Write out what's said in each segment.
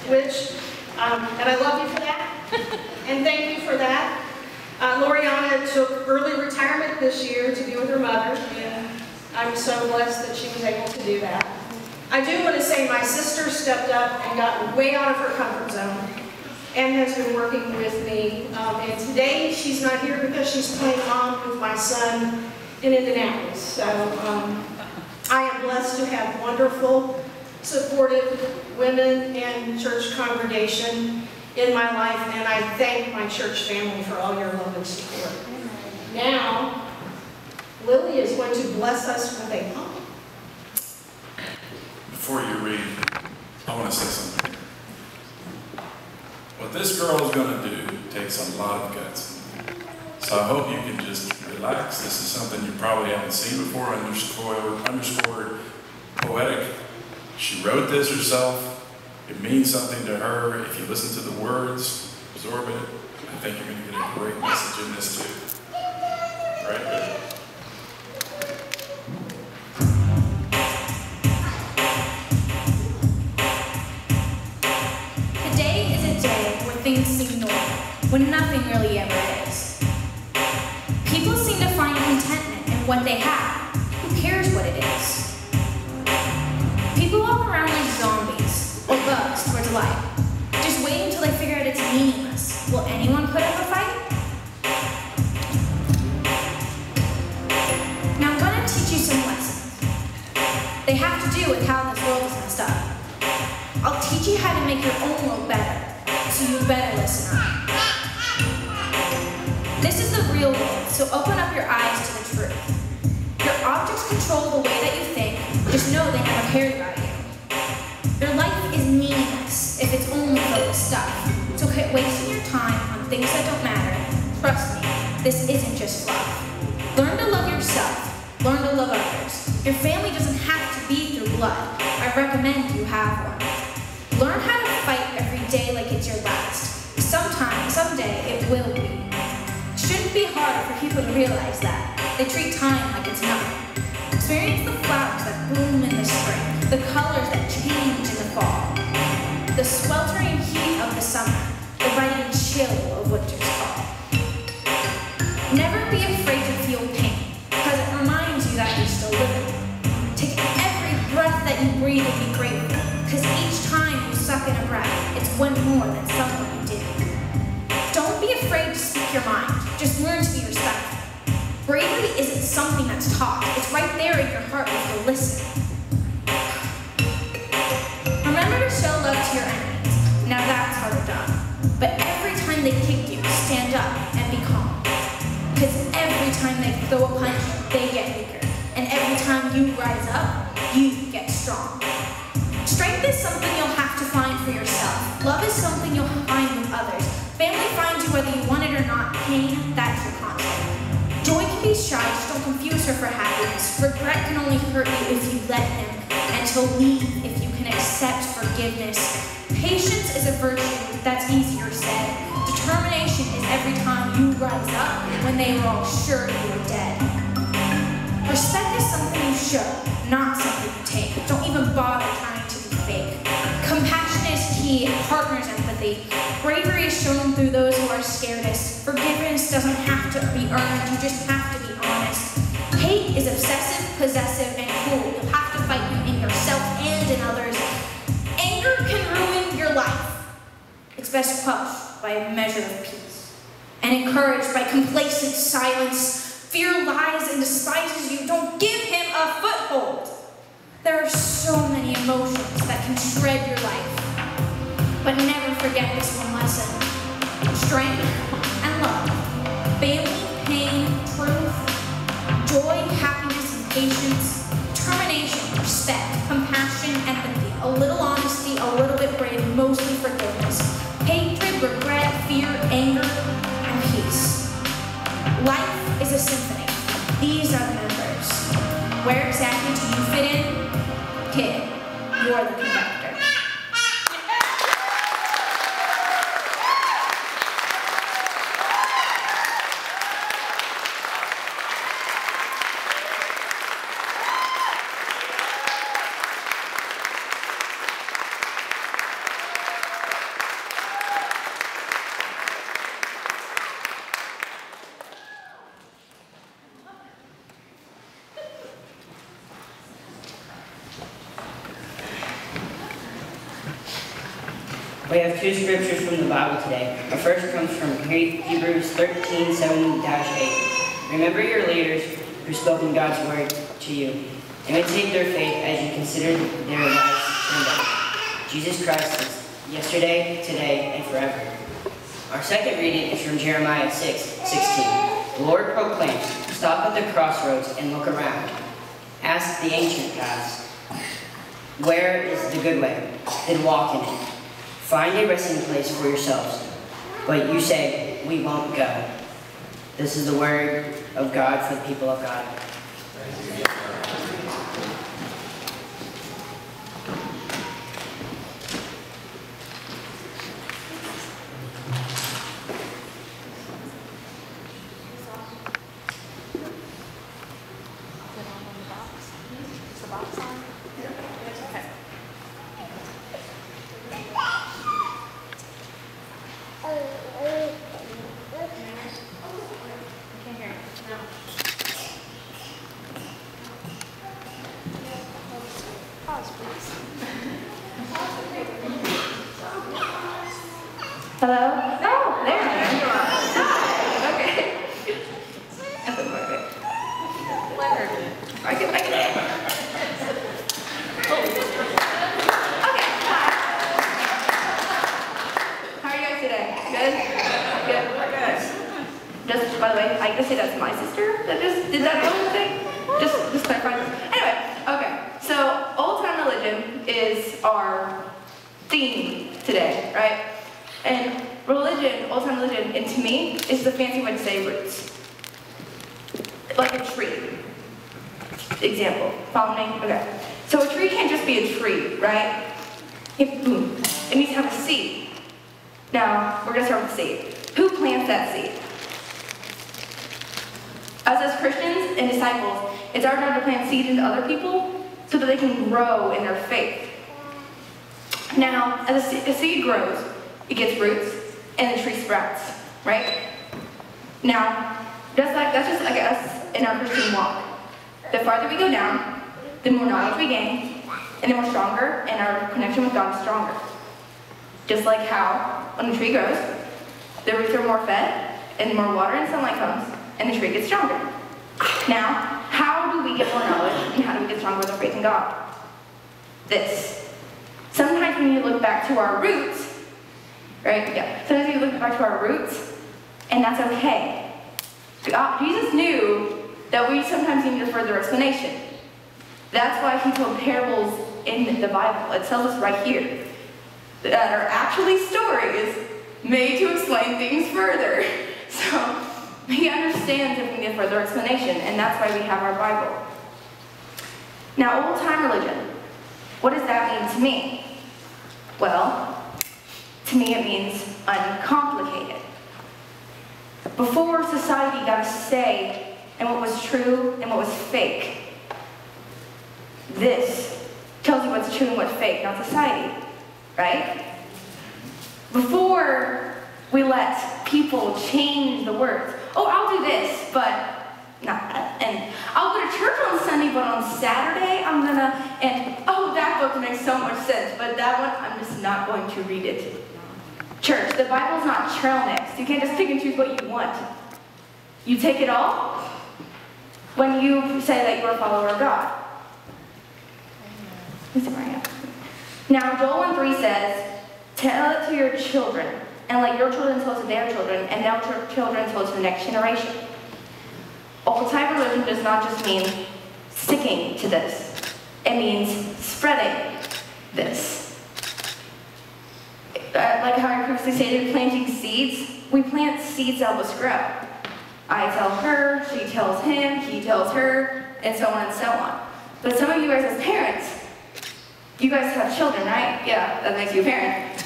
which, and I love you for that, and thank you for that. Loriana took early retirement this year to be with her mother, and I'm so blessed that she was able to do that. I do want to say my sister stepped up and got way out of her comfort zone and has been working with me. And today she's not here because she's playing mom with my son in Indianapolis. So I am blessed to have wonderful, supportive women and church congregation in my life, and I thank my church family for all your love and support. Now, Lily is going to bless us with a poem. Before you read, I want to say something. What this girl is going to do takes a lot of guts. So I hope you can just relax. This is something you probably haven't seen before, underscored poetic. She wrote this herself. It means something to her. If you listen to the words, absorb it, I think you're going to get a great message in this too. Right? Good. Today is a day where things seem normal, when nothing really ever is. People seem to find contentment in what they have. Who cares what it is? People walk around like zombies, or bugs towards light, just waiting until they figure out it's meaningless. Will anyone put up a fight? Now I'm going to teach you some lessons. They have to do with how this world is messed up. I'll teach you how to make your own world better, so you better listen up. This is the real world, so open up your eyes to the truth. Your objects control the way that you think, just know they never cared about you. Your life is meaningless if it's only filled with stuff, so quit wasting your time on things that don't matter. Trust me, this isn't just fluff. Learn to love yourself, learn to love others. Your family doesn't have to be through blood. I recommend you have one. Learn how to fight every day like it's your last. Sometime, someday, it will be. It shouldn't be hard for people to realize that. They treat time like it's nothing. Experience the flowers that bloom in the spring, the colors that change in the fall, the sweltering heat of the summer, the biting chill of winter's fall. Never be afraid to feel pain, because it reminds you that you're still living. Take every breath that you breathe and be grateful, because each time you suck in a breath, it's one more than someone you did. Don't be afraid to speak your mind, just learn to be respectful. Bravery isn't something that's taught, it's right there in your heart if you listen. Remember to show love to your enemies. Now that's harder done. But every time they kick you, stand up and be calm. Because every time they throw a punch, they get weaker. And every time you rise up, you get strong. Strength is something you'll have to find for yourself. Love is something you'll find with others. Family finds you whether you want it or not. Pain, that's your constant. Joy can be shy, just don't confuse her for happiness. Regret can only hurt you if you let him, and to leave if you can accept forgiveness. Patience is a virtue, that's easier said. Determination is every time you rise up when they were all sure you were dead. Respect is something you show, not something you take. Don't even bother trying to be fake. Compassion is key, partners empathy. Bravery is shown through those who are scaredest. Forgiveness doesn't have to be earned, you just have to be honest. Hate is obsessive, possessive, and cruel. You'll have to fight in yourself and in others. Anger can ruin your life. It's best quelled by a measure of peace. And encouraged by complacent silence. Fear lies and despises you. Don't give him a foothold. There are so many emotions that can shred your life. But never forget this one lesson. Strength and love. Family, pain, truth, joy, happiness, and patience. Determination, respect, compassion, empathy. A little honesty, a little bit brave, mostly forgiveness. Hatred, regret, fear, anger, and peace. Life is a symphony. These are the members. Where exactly do you fit in? Kid, you are the conductor. We have two scriptures from the Bible today. Our first comes from Hebrews 13:7-8. Remember your leaders who spoke in God's word to you. Imitate their faith as you consider their lives turned out. Jesus Christ is yesterday, today, and forever. Our second reading is from Jeremiah 6:16. The Lord proclaims, stop at the crossroads and look around. Ask the ancient paths, where is the good way? Then walk in it. Find a resting place for yourselves. But you say, we won't go. This is the word of God for the people of God. Hello? Oh, there you are. Okay. That's okay. I can. Okay, hi. How are you guys today? Good? Good? Good. Just, by the way, I can say that's my sister that just did that whole thing. Just clarifying. Anyway, okay. So, old time religion is our theme today, right? And religion, old time religion, and to me, is the fancy way to say roots. Like a tree. Example. Follow me? Okay. So a tree can't just be a tree, right? Boom. It needs to have a seed. Now, we're going to start with the seed. Who plants that seed? As Christians and disciples, it's our job to plant seed into other people so that they can grow in their faith. Now, as a seed grows, it gets roots, and the tree sprouts, right? Now, that's just like us in our Christian walk. The farther we go down, the more knowledge we gain, and the more stronger, and our connection with God is stronger. Just like how, when the tree grows, the roots are more fed, and more water and sunlight comes, and the tree gets stronger. Now, how do we get more knowledge, and how do we get stronger with our faith in God? This. Sometimes when you look back to our roots, right? Yeah. Sometimes we look back to our roots, and that's okay. Jesus knew that we sometimes need a further explanation. That's why he told parables in the Bible. It tells us right here that are actually stories made to explain things further. So he understands if we need a further explanation, and that's why we have our Bible. Now, old-time religion. What does that mean to me? Well, to me it means uncomplicated. Before society got a say in what was true and what was fake, this tells you what's true and what's fake, not society, right? Before we let people change the words. Oh, I'll do this, but not, and I'll go to church on Sunday, but on Saturday I'm gonna, and oh, that book makes so much sense, but that one, I'm just not going to read it. Church, the Bible's not trail mix. You can't just pick and choose what you want. You take it all when you say that you're a follower of God. Now, Joel 1:3 says, tell it to your children, and let your children tell it to their children, and their children tell it to the next generation. Old-time religion does not just mean sticking to this. It means spreading this. Like how I previously stated, planting seeds. We plant seeds that will sprout. I tell her, she tells him, he tells her, and so on and so on. But some of you guys as parents, you guys have children, right? Yeah, that makes you a parent.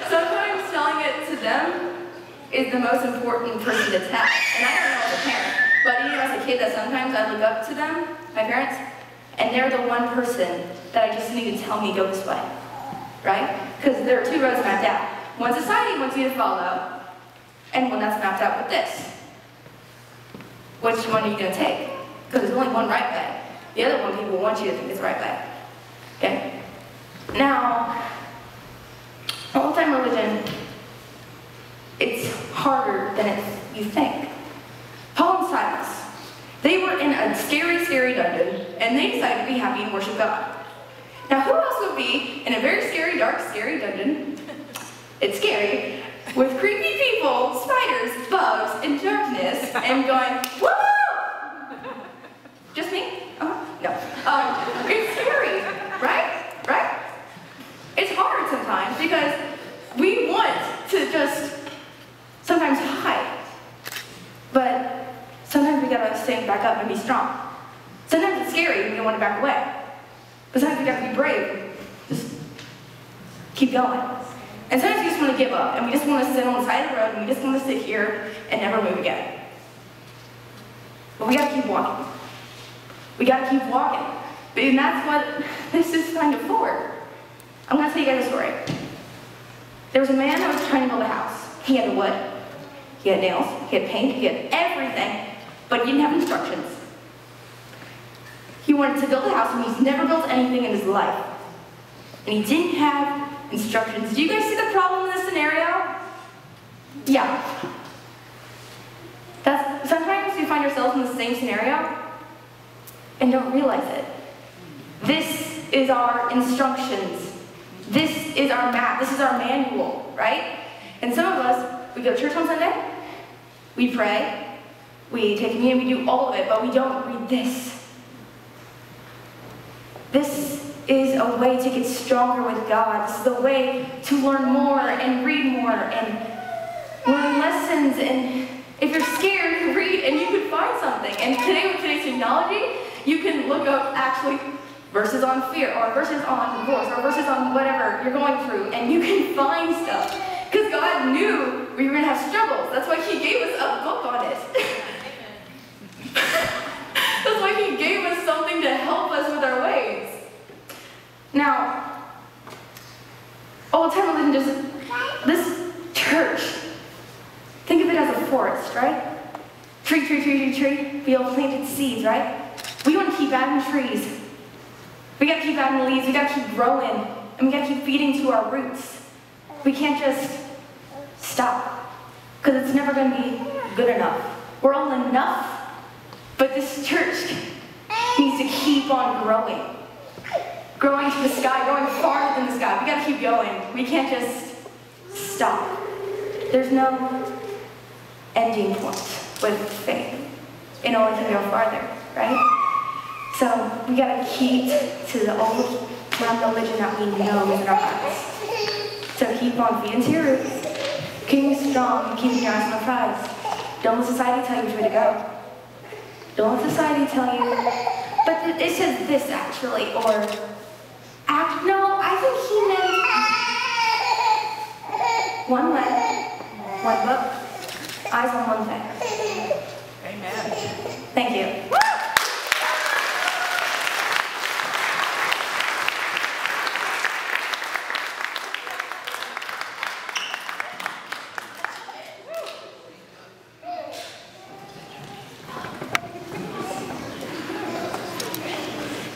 Sometimes telling it to them is the most important person to tell. And I don't know as a parent, but even as a kid that sometimes I look up to them, my parents, and they're the one person that I just need to tell me go this way, right? Because there are two roads mapped out. One society wants you to follow, and one that's mapped out with this. Which one are you going to take? Because there's only one right way. The other one people want you to think is the right way. Okay? Now, old-time religion, it's harder than you think. Paul and Silas, they were in a scary, scary dungeon, and they decided to be happy and worship God. Now, who else would be in a very scary, dark, scary dungeon? It's scary, with creepy people, spiders, bugs, and darkness, and going, woo! Just me? No. It's scary, right? Right? It's hard sometimes because we want to just sometimes hide. But sometimes we gotta stand back up and be strong. Sometimes it's scary and we don't want to back away. But sometimes we gotta be brave. Just keep going. And sometimes we just want to give up and we just want to sit on the side of the road and we just want to sit here and never move again. But we gotta keep walking. We gotta keep walking. And that's what this is kind of for. I'm gonna tell you guys a story. There was a man that was trying to build a house. He had wood, he had nails, he had paint, he had everything, but he didn't have instructions. He wanted to build a house and he's never built anything in his life. And he didn't have instructions. Do you guys see the problem in this scenario? Yeah. Sometimes we find ourselves in the same scenario and don't realize it. This is our instructions. This is our map. This is our manual, right? And some of us, we go to church on Sunday, we pray, we take communion, we do all of it, but we don't read this. This is a way to get stronger with God. This is a way to learn more and read more and learn lessons. And if you're scared, you read and you can find something. And today with today's technology, you can look up actually verses on fear or verses on divorce or verses on whatever you're going through, and you can find stuff. Because God knew we were going to have struggles. That's why He gave us a book on it. That's why He gave us something to help us with our ways. Now, old-time religion, this church, think of it as a forest, right? Tree, tree, tree, tree, tree. We all planted seeds, right? We want to keep adding trees. We got to keep adding leaves. We got to keep growing. And we got to keep feeding to our roots. We can't just stop. Because it's never going to be good enough. We're all enough. But this church needs to keep on growing. Growing to the sky, growing farther than the sky. We got to keep going. We can't just stop. There's no ending point with faith. It only can go farther, right? So we got to keep to the old time religion that we know is in our hearts. So keep on feeding to your roots, keeping strong, and keeping your eyes on the prize. Don't let society tell you which way to go. Don't let society tell you. But it says this actually, or no, I think he meant one way, one book, eyes on one thing. Amen. Thank you.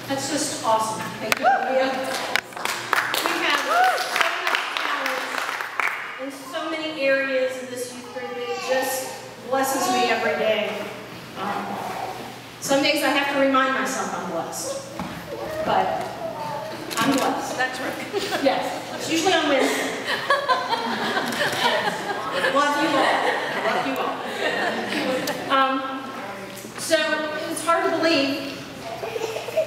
That's just awesome. Thank you, Olivia. We have so much talent in so many areas in this youth group. It just blesses me every day. Some days I have to remind myself I'm blessed. But I'm blessed. That's right. Yes. It's usually on Wednesday. Love you all. Love you all. So it's hard to believe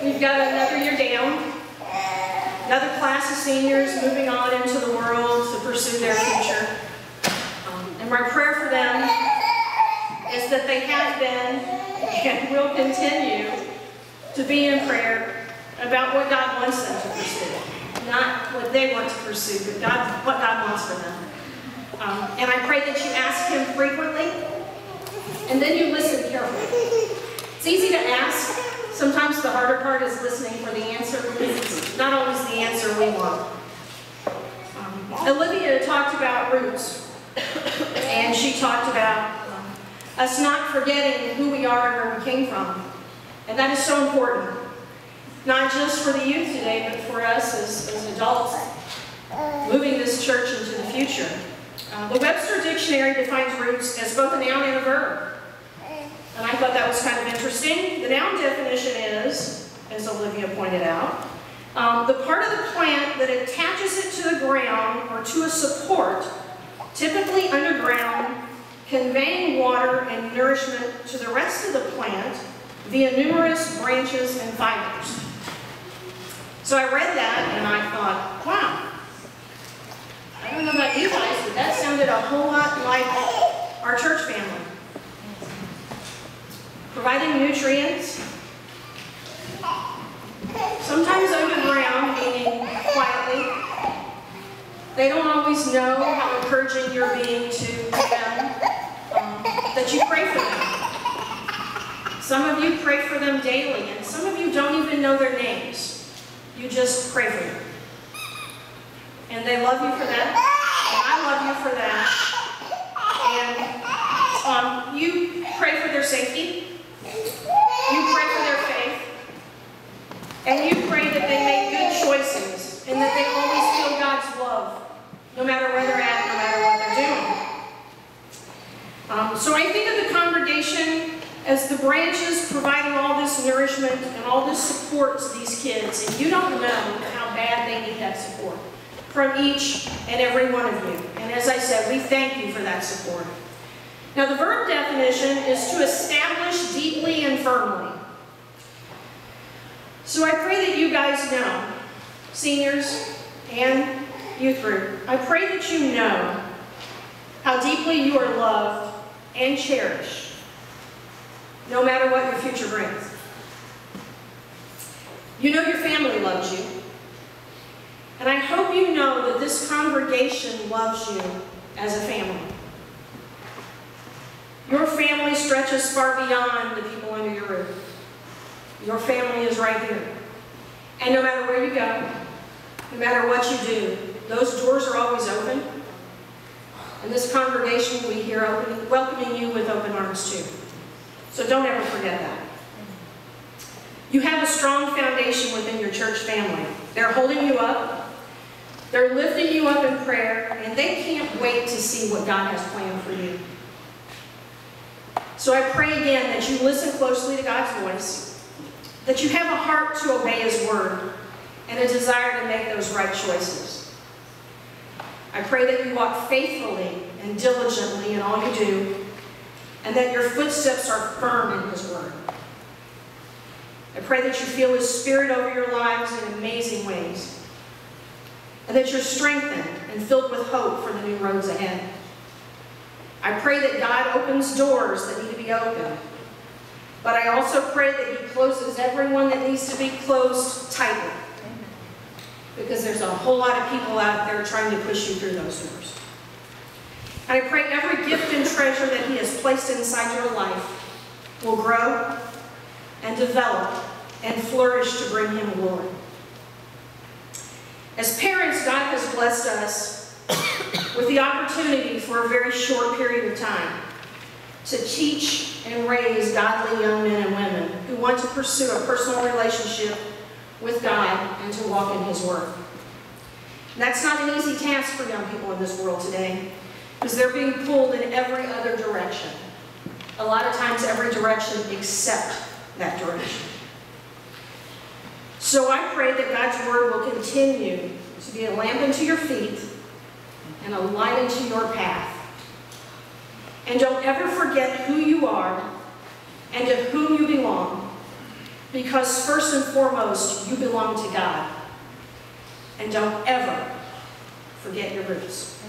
we've got another year down, another class of seniors moving on into the world to pursue their future. And my prayer for them is that they have been and will continue to be in prayer about what God wants them to pursue. Not what they want to pursue, but what God wants for them. And I pray that you ask Him frequently, and then you listen carefully. It's easy to ask. Sometimes the harder part is listening for the answer, because it's not always the answer we want. Olivia talked about roots, and she talked about us not forgetting who we are and where we came from. And that is so important. not just for the youth today, but for us as adults moving this church into the future. The Webster Dictionary defines roots as both a noun and a verb. And I thought that was kind of interesting. The noun definition is, as Olivia pointed out, the part of the plant that attaches it to the ground or to a support, typically underground, conveying water and nourishment to the rest of the plant via numerous branches and fibers. So I read that and I thought, wow, I don't know about you guys, but that sounded a whole lot like our church family. Providing nutrients, sometimes underground, meaning quietly. They don't always know how encouraging you're being to them, that you pray for them. Some of you pray for them daily, and some of you don't even know their names. You just pray for them. And they love you for that, and I love you for that. And you pray for their safety. You pray for their faith. And you pray that they make good choices and that they always feel God's love, no matter where they're at, no matter what they're doing. So I think of the congregation as the branches providing all this nourishment and all this support to these kids. And you don't know how bad they need that support from each and every one of you. And as I said, we thank you for that support. Now the verb definition is to establish deeply and firmly. So I pray that you guys know, seniors and youth group, I pray that you know how deeply you are loved and cherished, no matter what your future brings. You know your family loves you. And I hope you know that this congregation loves you as a family. Your family stretches far beyond the people under your roof. Your family is right here. And no matter where you go, no matter what you do, those doors are always open. And this congregation will be here welcoming you with open arms too. So don't ever forget that. You have a strong foundation within your church family. They're holding you up. They're lifting you up in prayer, and they can't wait to see what God has planned for you. So I pray again that you listen closely to God's voice, that you have a heart to obey His word, and a desire to make those right choices. I pray that you walk faithfully and diligently in all you do, and that your footsteps are firm in His word. I pray that you feel His Spirit over your lives in amazing ways, and that you're strengthened and filled with hope for the new roads ahead. I pray that God opens doors that need to be opened, but I also pray that He closes every one that needs to be closed tightly, because there's a whole lot of people out there trying to push you through those doors. And I pray every gift and treasure that He has placed inside your life will grow and develop and flourish to bring Him glory. As parents, God has blessed us with the opportunity for a very short period of time to teach and raise godly young men and women who want to pursue a personal relationship with God and to walk in His Word. And that's not an easy task for young people in this world today, because they're being pulled in every other direction. A lot of times every direction except that direction. So I pray that God's Word will continue to be a lamp unto your feet and a light unto your path. And don't ever forget who you are and to whom you belong, because first and foremost, you belong to God. And don't ever forget your roots.